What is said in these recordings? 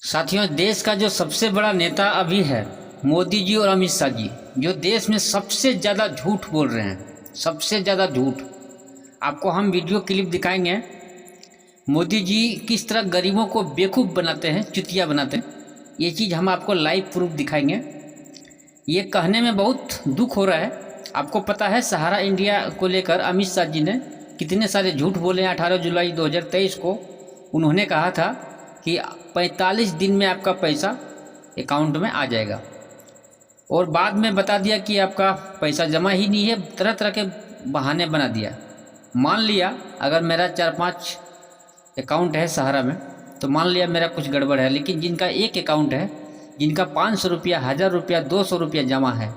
साथियों, देश का जो सबसे बड़ा नेता अभी है मोदी जी और अमित शाह जी, जो देश में सबसे ज़्यादा झूठ बोल रहे हैं, सबसे ज़्यादा झूठ। आपको हम वीडियो क्लिप दिखाएंगे। मोदी जी किस तरह गरीबों को बेवकूफ़ बनाते हैं, चुतिया बनाते हैं, ये चीज़ हम आपको लाइव प्रूफ दिखाएंगे। ये कहने में बहुत दुख हो रहा है। आपको पता है सहारा इंडिया को लेकर अमित शाह जी ने कितने सारे झूठ बोले हैं। 18 जुलाई 2023 को उन्होंने कहा था कि 45 दिन में आपका पैसा अकाउंट में आ जाएगा, और बाद में बता दिया कि आपका पैसा जमा ही नहीं है। तरह तरह के बहाने बना दिया। मान लिया अगर मेरा 4-5 अकाउंट है सहारा में, तो मान लिया मेरा कुछ गड़बड़ है, लेकिन जिनका एक अकाउंट है, जिनका 500 रुपया, 1000 रुपया, 200 रुपया जमा है,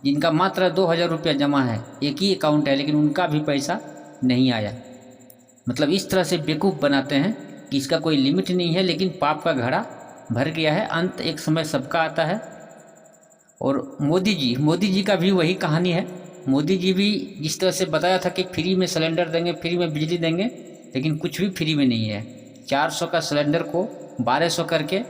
जिनका मात्र 2000 रुपया जमा है, एक ही अकाउंट है, लेकिन उनका भी पैसा नहीं आया। मतलब इस तरह से बेवकूफ़ बनाते हैं कि इसका कोई लिमिट नहीं है, लेकिन पाप का घड़ा भर गया है। अंत एक समय सबका आता है। और मोदी जी का भी वही कहानी है। मोदी जी भी जिस तरह से बताया था कि फ्री में सिलेंडर देंगे, फ्री में बिजली देंगे, लेकिन कुछ भी फ्री में नहीं है। 400 का सिलेंडर को 1200 करके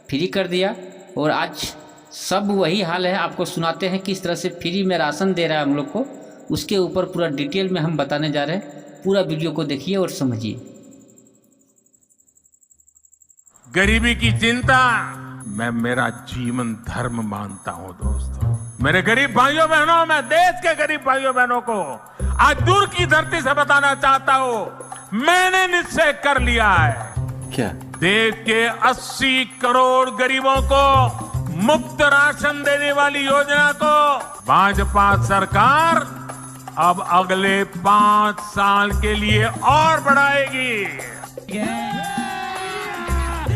फ्री कर दिया, और आज सब वही हाल है। आपको सुनाते हैं किस तरह से फ्री में राशन दे रहा है हम लोग को। उसके ऊपर पूरा डिटेल में हम बताने जा रहे हैं। पूरा वीडियो को देखिए और समझिए। गरीबी की चिंता मैं मेरा जीवन धर्म मानता हूं दोस्तों। मेरे गरीब भाइयों बहनों, मैं देश के गरीब भाइयों बहनों को आज दूर की धरती से बताना चाहता हूं, मैंने निश्चय कर लिया है। क्या? देश के 80 करोड़ गरीबों को मुफ्त राशन देने वाली योजना को भाजपा सरकार अब अगले 5 साल के लिए और बढ़ाएगी।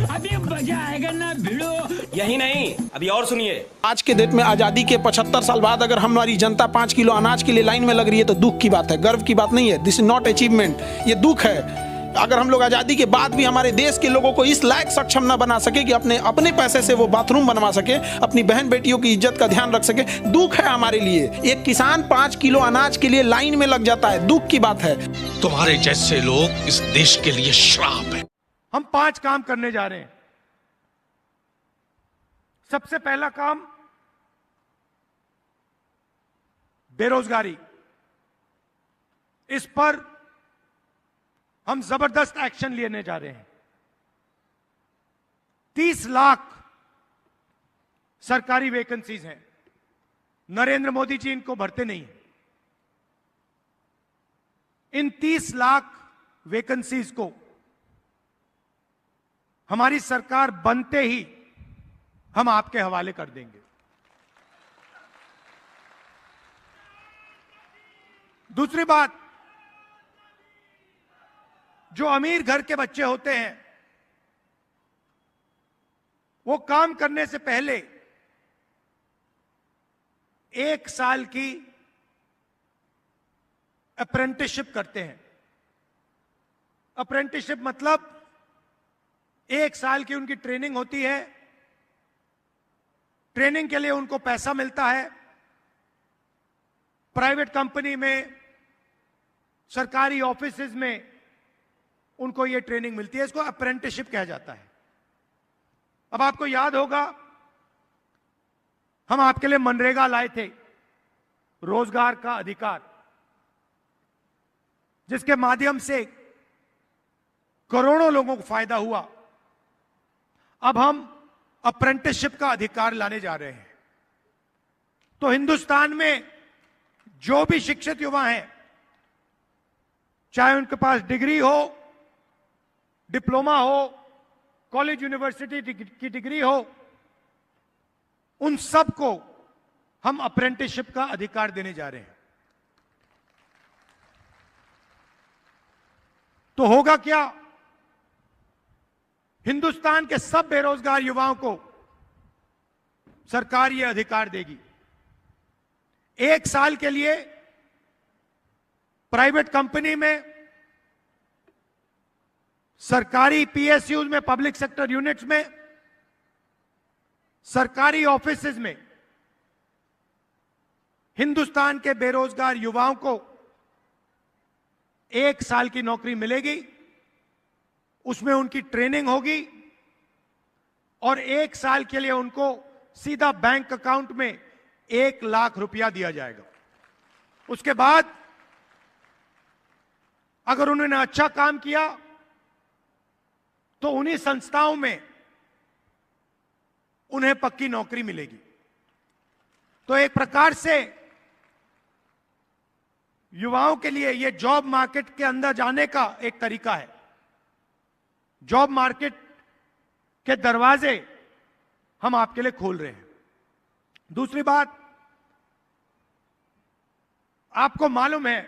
अभी मजा आएगा ना भिड़ो। यही नहीं, अभी और सुनिए। आज के डेट में आजादी के 75 साल बाद अगर हमारी जनता 5 किलो अनाज के लिए लाइन में लग रही है तो दुख की बात है, गर्व की बात नहीं है। दिस इज नॉट अचीवमेंट, ये दुख है। अगर हम लोग आजादी के बाद भी हमारे देश के लोगों को इस लायक सक्षम न बना सके कि अपने पैसे से वो बाथरूम बनवा सके, अपनी बहन बेटियों की इज्जत का ध्यान रख सके, दुख है हमारे लिए। एक किसान 5 किलो अनाज के लिए लाइन में लग जाता है, दुख की बात है। तुम्हारे जैसे लोग इस देश के लिए श्राप है। हम 5 काम करने जा रहे हैं। सबसे पहला काम बेरोजगारी। इस पर हम जबरदस्त एक्शन लेने जा रहे हैं। 30 लाख सरकारी वैकेंसीज हैं। नरेंद्र मोदी जी इनको भरते नहीं हैं। इन 30 लाख वैकेंसीज को हमारी सरकार बनते ही हम आपके हवाले कर देंगे। दूसरी बात, जो अमीर घर के बच्चे होते हैं वो काम करने से पहले 1 साल की अप्रेंटिसशिप करते हैं। अप्रेंटिसशिप मतलब 1 साल की उनकी ट्रेनिंग होती है। ट्रेनिंग के लिए उनको पैसा मिलता है। प्राइवेट कंपनी में, सरकारी ऑफिसेज में उनको ये ट्रेनिंग मिलती है। इसको अप्रेंटिसशिप कहा जाता है। अब आपको याद होगा हम आपके लिए मनरेगा लाए थे, रोजगार का अधिकार, जिसके माध्यम से करोड़ों लोगों को फायदा हुआ। अब हम अप्रेंटिसशिप का अधिकार लाने जा रहे हैं। तो हिंदुस्तान में जो भी शिक्षित युवा हैं, चाहे उनके पास डिग्री हो, डिप्लोमा हो, कॉलेज यूनिवर्सिटी की डिग्री हो, उन सबको हम अप्रेंटिसशिप का अधिकार देने जा रहे हैं। तो होगा क्या? हिंदुस्तान के सब बेरोजगार युवाओं को सरकार यह अधिकार देगी। 1 साल के लिए प्राइवेट कंपनी में, सरकारी पीएसयूज में, पब्लिक सेक्टर यूनिट्स में, सरकारी ऑफिसेज में हिंदुस्तान के बेरोजगार युवाओं को 1 साल की नौकरी मिलेगी। उसमें उनकी ट्रेनिंग होगी, और 1 साल के लिए उनको सीधा बैंक अकाउंट में 1 लाख रुपया दिया जाएगा। उसके बाद अगर उन्होंने अच्छा काम किया तो उन्हीं संस्थाओं में उन्हें पक्की नौकरी मिलेगी। तो एक प्रकार से युवाओं के लिए यह जॉब मार्केट के अंदर जाने का एक तरीका है। जॉब मार्केट के दरवाजे हम आपके लिए खोल रहे हैं। दूसरी बात, आपको मालूम है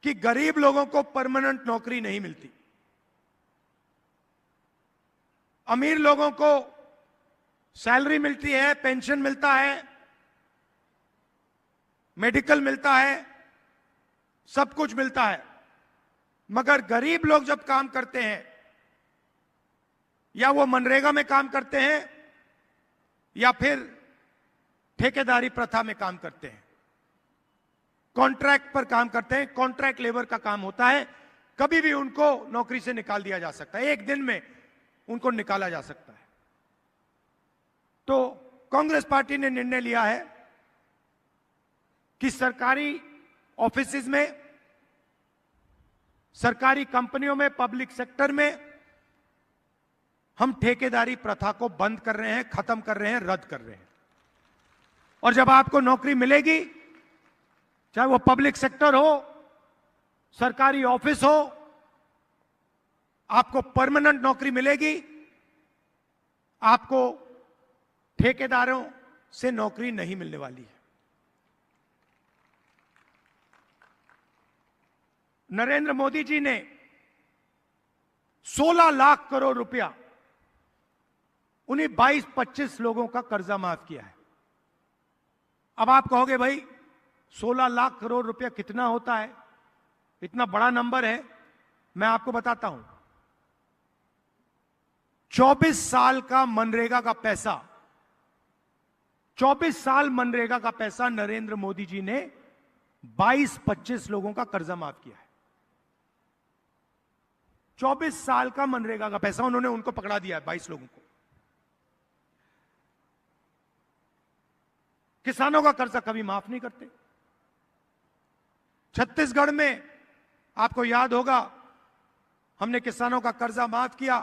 कि गरीब लोगों को परमानेंट नौकरी नहीं मिलती। अमीर लोगों को सैलरी मिलती है, पेंशन मिलता है, मेडिकल मिलता है, सब कुछ मिलता है। मगर गरीब लोग जब काम करते हैं या वो मनरेगा में काम करते हैं या फिर ठेकेदारी प्रथा में काम करते हैं, कॉन्ट्रैक्ट पर काम करते हैं, कॉन्ट्रैक्ट लेबर का काम होता है, कभी भी उनको नौकरी से निकाल दिया जा सकता है, एक दिन में उनको निकाला जा सकता है। तो कांग्रेस पार्टी ने निर्णय लिया है कि सरकारी ऑफिसेज में, सरकारी कंपनियों में, पब्लिक सेक्टर में हम ठेकेदारी प्रथा को बंद कर रहे हैं, खत्म कर रहे हैं, रद्द कर रहे हैं। और जब आपको नौकरी मिलेगी, चाहे वो पब्लिक सेक्टर हो, सरकारी ऑफिस हो, आपको परमानेंट नौकरी मिलेगी। आपको ठेकेदारों से नौकरी नहीं मिलने वाली है। नरेंद्र मोदी जी ने 16 लाख करोड़ रुपया उन्हीं 22-25 लोगों का कर्जा माफ किया है। अब आप कहोगे भाई 16 लाख करोड़ रुपया कितना होता है, इतना बड़ा नंबर है। मैं आपको बताता हूं, 24 साल का मनरेगा का पैसा, 24 साल मनरेगा का पैसा नरेंद्र मोदी जी ने 22-25 लोगों का कर्जा माफ किया है। 24 साल का मनरेगा का पैसा उन्होंने उनको पकड़ा दिया है, 22 लोगों को। किसानों का कर्जा कभी माफ नहीं करते। छत्तीसगढ़ में आपको याद होगा, हमने किसानों का कर्जा माफ किया,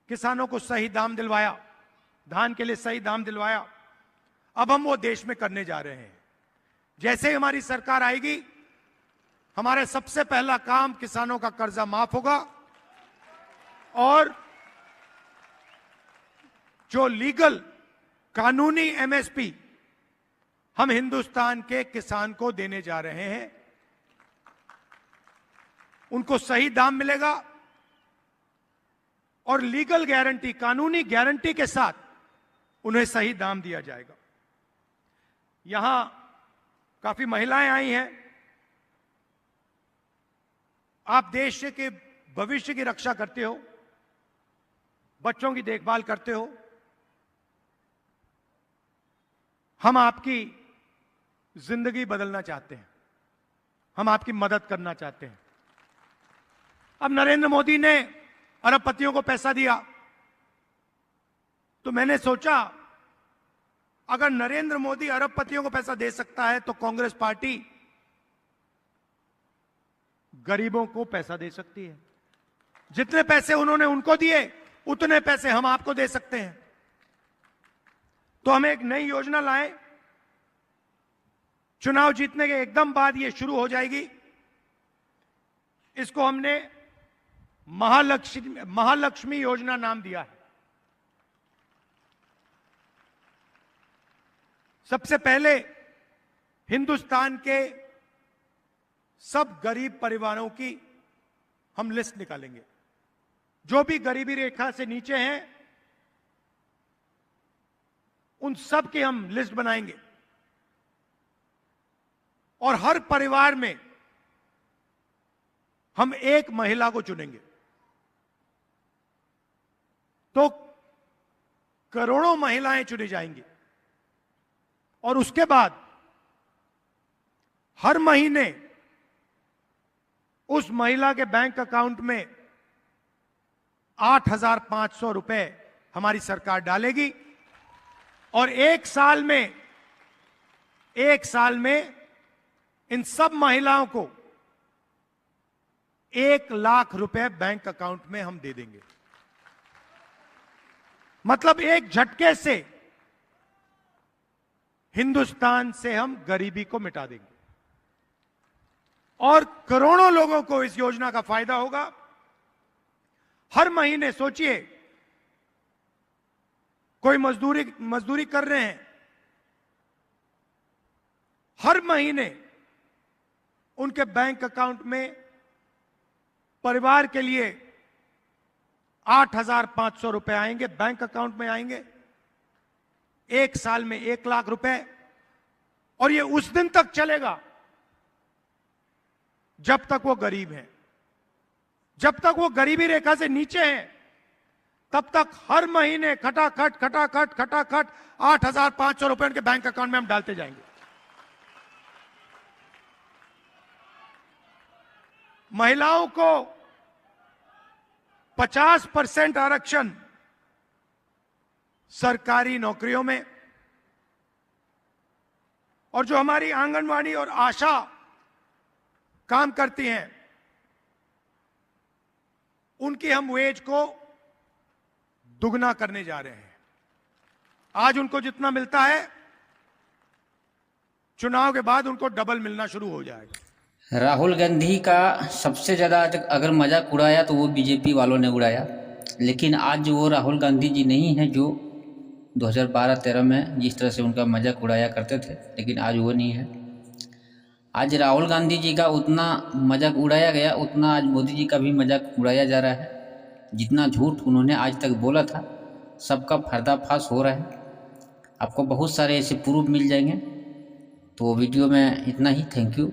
किसानों को सही दाम दिलवाया, धान के लिए सही दाम दिलवाया। अब हम वो देश में करने जा रहे हैं। जैसे ही हमारी सरकार आएगी, हमारे सबसे पहला काम किसानों का कर्जा माफ होगा और जो लीगल कानूनी एमएसपी हम हिंदुस्तान के किसान को देने जा रहे हैं, उनको सही दाम मिलेगा और लीगल गारंटी, कानूनी गारंटी के साथ उन्हें सही दाम दिया जाएगा। यहां काफी महिलाएं आई हैं। आप देश के भविष्य की रक्षा करते हो, बच्चों की देखभाल करते हो। हम आपकी जिंदगी बदलना चाहते हैं, हम आपकी मदद करना चाहते हैं। अब नरेंद्र मोदी ने अरबपतियों को पैसा दिया, तो मैंने सोचा अगर नरेंद्र मोदी अरबपतियों को पैसा दे सकता है तो कांग्रेस पार्टी गरीबों को पैसा दे सकती है। जितने पैसे उन्होंने उनको दिए, उतने पैसे हम आपको दे सकते हैं। तो हम एक नई योजना लाए, चुनाव जीतने के एकदम बाद ये शुरू हो जाएगी। इसको हमने महालक्ष्मी योजना नाम दिया है। सबसे पहले हिंदुस्तान के सब गरीब परिवारों की हम लिस्ट निकालेंगे। जो भी गरीबी रेखा से नीचे हैं, उन सब की हम लिस्ट बनाएंगे और हर परिवार में हम एक महिला को चुनेंगे। तो करोड़ों महिलाएं चुनी जाएंगी और उसके बाद हर महीने उस महिला के बैंक अकाउंट में 8,500 रुपए हमारी सरकार डालेगी और एक साल में इन सब महिलाओं को 1 लाख रुपए बैंक अकाउंट में हम दे देंगे। मतलब एक झटके से हिंदुस्तान से हम गरीबी को मिटा देंगे और करोड़ों लोगों को इस योजना का फायदा होगा। हर महीने सोचिए, कोई मजदूरी कर रहे हैं, हर महीने उनके बैंक अकाउंट में परिवार के लिए 8,500 रुपए आएंगे, बैंक अकाउंट में आएंगे। एक साल में 1 लाख रुपए, और ये उस दिन तक चलेगा जब तक वो गरीब हैं। जब तक वो गरीबी रेखा से नीचे हैं तब तक हर महीने खटाखट 8,500 रुपए उनके बैंक अकाउंट में हम डालते जाएंगे। महिलाओं को 50% आरक्षण सरकारी नौकरियों में, और जो हमारी आंगनवाड़ी और आशा काम करती हैं उनकी हम वेज को दुगना करने जा रहे हैं। आज उनको जितना मिलता है, चुनाव के बाद उनको डबल मिलना शुरू हो जाएगा। राहुल गांधी का सबसे ज़्यादा अगर मजाक उड़ाया तो वो बीजेपी वालों ने उड़ाया, लेकिन आज वो राहुल गांधी जी नहीं है जो 2012-13 में जिस तरह से उनका मजाक उड़ाया करते थे, लेकिन आज वो नहीं है। आज राहुल गांधी जी का उतना मजाक उड़ाया गया, उतना आज मोदी जी का भी मजाक उड़ाया जा रहा है। जितना झूठ उन्होंने आज तक बोला था सबका पर्दाफाश हो रहा है। आपको बहुत सारे ऐसे प्रूफ मिल जाएंगे। तो वीडियो में इतना ही। Thank you.